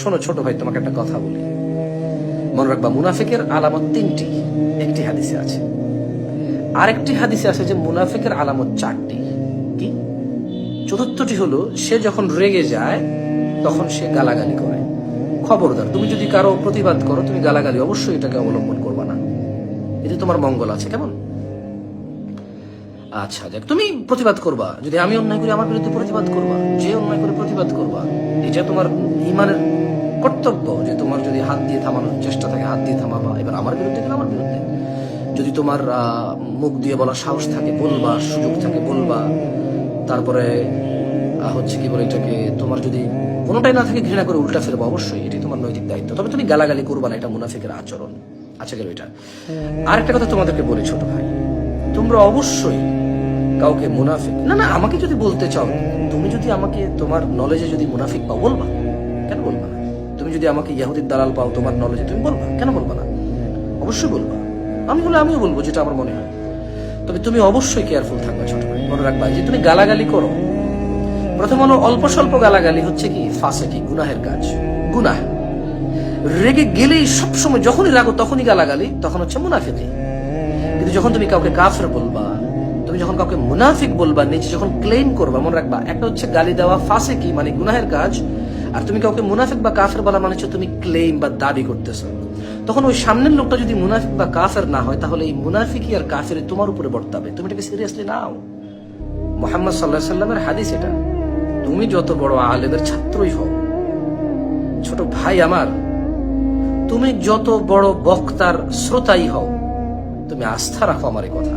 শোনো ছোট ভাই, তোমাকে একটা কথা বলি, মনে রাখবা মুনাফিকের আলামত তিনটি একটি হাদিসে আছে। আরেকটি হাদিসে আছে যে মুনাফিকের আলামত চারটি। কি? চতুর্থটি হলো সে যখন রেগে যায় তখন সে গালাগালি করে। খবরদার, তুমি যদি কারো প্রতিবাদ করো, তুমি গালাগালি অবশ্যই এটাকে অবলম্বন করবা না, এতে তোমার মঙ্গল আছে। কেমন? আচ্ছা দেখ, তুমি প্রতিবাদ করবা, যদি আমি অন্যায় করি আমার বিরুদ্ধে প্রতিবাদ করবা, যে অন্যায় করে প্রতিবাদ করবা, এটা তোমার ইমানের কর্তব্য। যে তোমার যদি হাত দিয়ে থামানোর চেষ্টা থাকে, হাত দিয়ে থামাবা। এবার আমার বিরুদ্ধে কেন? আমার বিরুদ্ধে যদি তোমার মুখ দিয়ে বলার সাহস থাকে বলবা, সুযোগ থাকে বলবা। তারপরে হচ্ছে কি বলে এটাকে, তোমার যদি কোনোটাই না থাকে ঘৃণা করে উল্টা ফেরবা, অবশ্যই এটি তোমার নৈতিক দায়িত্ব। তবে তুমি গালাগালি করবা না, এটা মুনাফিকের আচরণ। আচ্ছা গেল এটা। আরেকটা কথা তোমাদেরকে বলি ছোট ভাই, তোমরা অবশ্যই কাউকে মুনাফিক না আমাকে যদি বলতে চাও, তুমি যদি আমাকে তোমার নলেজে যদি মুনাফিক পাও, বলবা। কেন বলবা না? তুমি যদি আমাকে ইহুদির দালাল পাও তোমার নলেজে, তুমি বলবা। কেন বলবা না? অবশ্যই বলবা। আমি বলে আমিও বলবো যেটা আমার মনে হয়। তবে তুমি অবশ্যই কেয়ারফুল থাকবা ছোট ভাই। মনে রাখবা যে তুমি গালাগালি করো, প্রথম হলো অল্প স্বল্প গালাগালি হচ্ছে কি ফাসেকি, গুনাহের কাজ, গুনাহ। রেগে গেলেই সবসময় যখনই রাগো তখনই গালাগালি, তখন হচ্ছে মুনাফিকি। কিন্তু যখন তুমি কাউকে কাফের বলবা, তুমি যখন কাউকে মুনাফিক বলবা, নিজে যখন ক্লেম করবা, মনে রাখবা একটা হচ্ছে গালি দেওয়া ফাসেকি মানে গুনাহের কাজ, আর তুমি কাউকে মুনাফিক বা কাফের বলা মানে হচ্ছে তুমি ক্লেম বা দাবি করতেছো। তখন ওই সামনের লোকটা যদি মুনাফিক বা কাফের না হয়, তাহলে এই মুনাফিকি আর কাফের তোমার উপরে বর্তাবে। তুমি এটাকে সিরিয়াসলি নাও। মুহাম্মদ সাল্লাল্লাহু আলাইহি সাল্লামের হাদিস এটা। তুমি যত বড় আলেমের ছাত্রই হও, ছোট ভাই আমার, তুমি যত বড় বক্তার শ্রোতাই হও, তুমি আস্থা রাখো আমার এই কথা।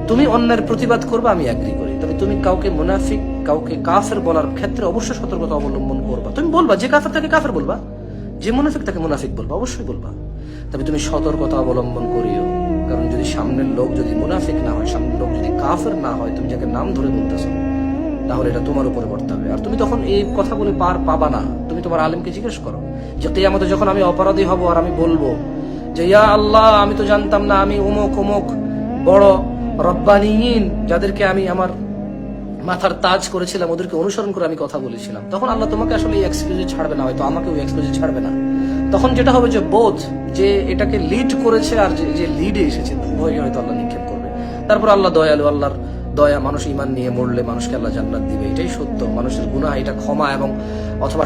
তুমি অন্যের প্রতিবাদ করবে, আমি এগ্রি করি। তবে তুমি কাউকে মুনাফিক, কাউকে কাফের বলার ক্ষেত্রে অবশ্যই সতর্কতা অবলম্বন করবা। তুমি বলবা, যে কাফের তাকে কাফের বলবা, যে মুনাফিক তাকে মুনাফিক বলবা, অবশ্যই বলবা। তবে তুমি সতর্কতা অবলম্বন করিও, কারণ যদি সামনের লোক যদি মুনাফিক না হয়, সামনের লোক যদি কাফের না হয়, তুমি যাকে নাম ধরে বলতেছো, তাহলে এটা তোমার উপরে বর্তাবে। আর তুমি তখন এই কথা বলে পার পাবা না। তুমি তোমার আলেমকে জিজ্ঞেস করো যে কিয়ামতে যখন আমি অপরাধী হব আর আমি বলবো যে ইয়া আল্লাহ, আমি তো জানতাম না, আমি অমুক অমুক বড় রব্বানিয়িন যাদেরকে আমি আমার মাথার তাজ করেছিলাম, ওদেরকে অনুসরণ করে আমি কথা বলেছিলাম, তখন আল্লাহ তোমাকে আসলে এই এক্সকিউজে ছাড়বে না, হয়তো আমাকে ওই এক্সকিউজে ছাড়বে না। তখন যেটা হবে যে বোধ যে এটাকে লিড করেছে আর যে লিডে এসেছে, উভয়ই হয়তো আল্লাহ নিক্ষেপ করবে। তারপর আল্লাহ দয়ালু, আল্লাহর দয়া, মানুষ ঈমান নিয়ে মরলে মানুষকে আল্লাহ জান্নাত দিবে, এটাই সত্য। মানুষের গুনাহ এটা ক্ষমা এবং অথবা